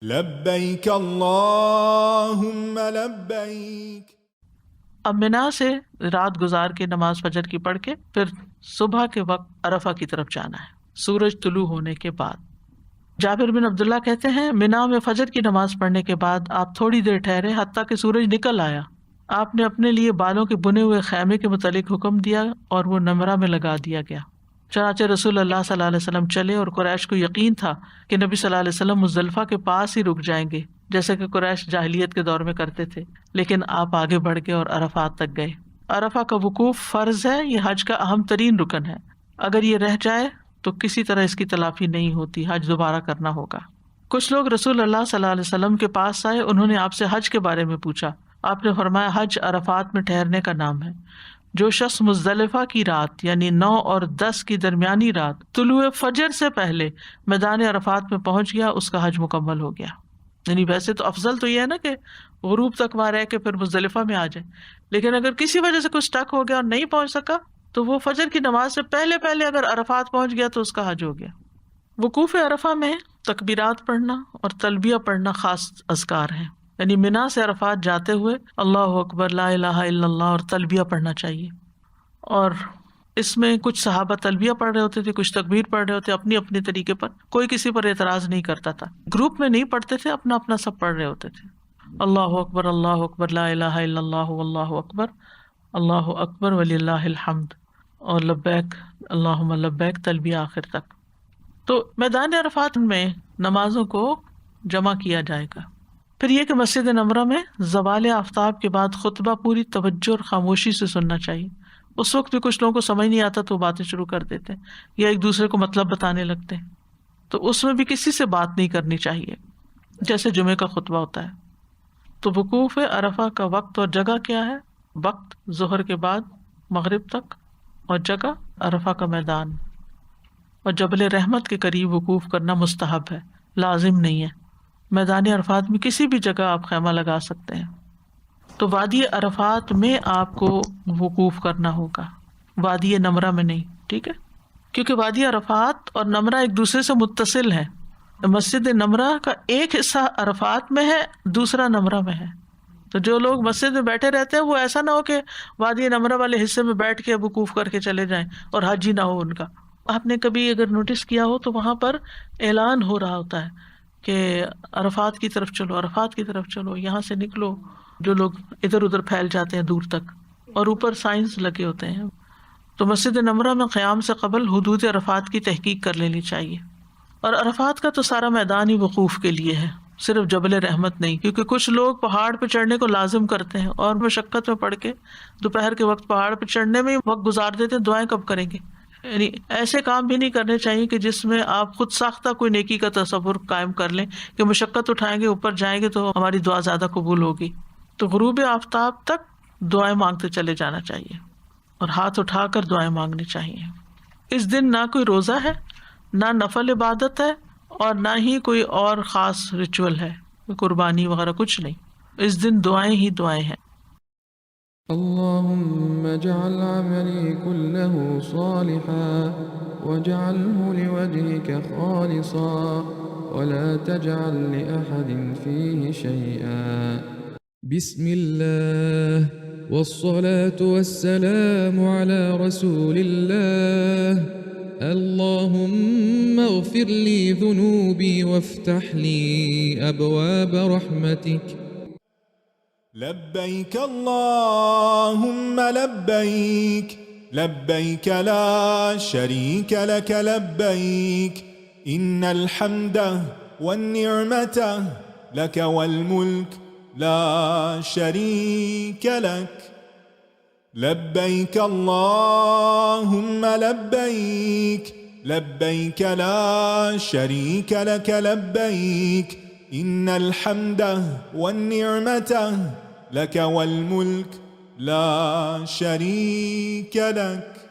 لبیک اللہم لبیک۔ اب منا سے رات گزار کے نماز فجر کی پڑھ کے پھر صبح کے وقت عرفہ کی طرف جانا ہے سورج طلوع ہونے کے بعد۔ جابر بن عبداللہ کہتے ہیں منا میں فجر کی نماز پڑھنے کے بعد آپ تھوڑی دیر ٹھہرے حتیٰ کہ سورج نکل آیا۔ آپ نے اپنے لیے بالوں کے بنے ہوئے خیمے کے متعلق حکم دیا اور وہ نمرہ میں لگا دیا گیا۔ چنانچہ رسول اللہ صلی اللہ علیہ وسلم چلے اور قریش کو یقین تھا کہ نبی صلی اللہ علیہ وسلم مزدلفہ کے پاس ہی رک جائیں گے، جیسے کہ قریش جاہلیت کے دور میں کرتے تھے، لیکن آپ آگے بڑھ گئے اور عرفات تک گئے۔ عرفہ کا وقوف فرض ہے، یہ حج کا اہم ترین رکن ہے۔ اگر یہ رہ جائے تو کسی طرح اس کی تلافی نہیں ہوتی، حج دوبارہ کرنا ہوگا۔ کچھ لوگ رسول اللہ صلی اللہ علیہ وسلم کے پاس آئے، انہوں نے آپ سے حج کے بارے میں پوچھا۔ آپ نے فرمایا حج عرفات میں ٹھہرنے کا نام ہے۔ جو شخص مزدلفہ کی رات یعنی 9 اور 10 کی درمیانی رات طلوع فجر سے پہلے میدان عرفات میں پہنچ گیا، اس کا حج مکمل ہو گیا۔ یعنی ویسے تو افضل تو یہ ہے نا کہ غروب تک وہاں رہ کے پھر مزدلفہ میں آ جائے، لیکن اگر کسی وجہ سے کچھ اسٹک ہو گیا اور نہیں پہنچ سکا تو وہ فجر کی نماز سے پہلے اگر عرفات پہنچ گیا تو اس کا حج ہو گیا۔ وقوف عرفہ میں تکبیرات پڑھنا اور تلبیہ پڑھنا خاص اذکار ہیں، یعنی منا سے عرفات جاتے ہوئے اللہ اکبر لا الہ الا اللہ اور تلبیہ پڑھنا چاہیے۔ اور اس میں کچھ صحابہ تلبیہ پڑھ رہے ہوتے تھے، کچھ تکبیر پڑھ رہے ہوتے، اپنی اپنی طریقے پر، کوئی کسی پر اعتراض نہیں کرتا تھا۔ گروپ میں نہیں پڑھتے تھے، اپنا اپنا سب پڑھ رہے ہوتے تھے۔ اللہ اکبر لا الہ الا اللہ اللہ اکبر وللہ الحمد اور لبیک اللہم لبیک تلبیہ آخر تک۔ تو میدان عرفات میں نمازوں کو جمع کیا جائے گا۔ پھر یہ کہ مسجد نمرہ میں زوال آفتاب کے بعد خطبہ پوری توجہ اور خاموشی سے سننا چاہیے۔ اس وقت بھی کچھ لوگوں کو سمجھ نہیں آتا تو باتیں شروع کر دیتے ہیں یا ایک دوسرے کو مطلب بتانے لگتے ہیں، تو اس میں بھی کسی سے بات نہیں کرنی چاہیے جیسے جمعے کا خطبہ ہوتا ہے۔ تو وقوف عرفہ کا وقت اور جگہ کیا ہے؟ وقت ظہر کے بعد مغرب تک، اور جگہ عرفہ کا میدان، اور جبل رحمت کے قریب وقوف کرنا مستحب ہے، لازم نہیں ہے۔ میدان عرفات میں کسی بھی جگہ آپ خیمہ لگا سکتے ہیں۔ تو وادی عرفات میں آپ کو وقوف کرنا ہوگا، وادی نمرہ میں نہیں، ٹھیک ہے؟ کیونکہ وادی عرفات اور نمرہ ایک دوسرے سے متصل ہے۔ مسجد نمرہ کا ایک حصہ عرفات میں ہے، دوسرا نمرہ میں ہے۔ تو جو لوگ مسجد میں بیٹھے رہتے ہیں وہ ایسا نہ ہو کہ وادی نمرہ والے حصے میں بیٹھ کے وقوف کر کے چلے جائیں اور حج ہی نہ ہو ان کا۔ آپ نے کبھی اگر نوٹس کیا ہو تو وہاں پر اعلان ہو رہا ہوتا ہے کہ عرفات کی طرف چلو، عرفات کی طرف چلو، یہاں سے نکلو، جو لوگ ادھر ادھر پھیل جاتے ہیں دور تک، اور اوپر سائنس لگے ہوتے ہیں۔ تو مسجد نمرہ میں قیام سے قبل حدود عرفات کی تحقیق کر لینی چاہیے۔ اور عرفات کا تو سارا میدان ہی وقوف کے لیے ہے، صرف جبل رحمت نہیں، کیونکہ کچھ لوگ پہاڑ پہ چڑھنے کو لازم کرتے ہیں اور مشقت میں پڑ کے دوپہر کے وقت پہاڑ پہ چڑھنے میں وقت گزار دیتے ہیں، دعائیں کب کریں گے؟ یعنی ایسے کام بھی نہیں کرنے چاہیے کہ جس میں آپ خود ساختہ کوئی نیکی کا تصور قائم کر لیں کہ مشقت اٹھائیں گے، اوپر جائیں گے تو ہماری دعا زیادہ قبول ہوگی۔ تو غروب آفتاب تک دعائیں مانگتے چلے جانا چاہیے اور ہاتھ اٹھا کر دعائیں مانگنی چاہیے۔ اس دن نہ کوئی روزہ ہے، نہ نفل عبادت ہے، اور نہ ہی کوئی اور خاص ریچول ہے، قربانی وغیرہ کچھ نہیں۔ اس دن دعائیں ہی دعائیں ہیں۔ اللهم اجعل عملي كله صالحا واجعله لوجهك خالصا ولا تجعل لأحد فيه شيئا بسم الله والصلاة والسلام على رسول الله اللهم اغفر لي ذنوبي وافتح لي أبواب رحمتك لبیک اللہم لبیک لبیک لا شریک لک لبیک ان الحمد والنعمت لک والملک لا شریک لک لبیک اللہم لبیک لبیک لا شریک لک لبیک ان الحمد والنعمت لك والملك لا شريك لك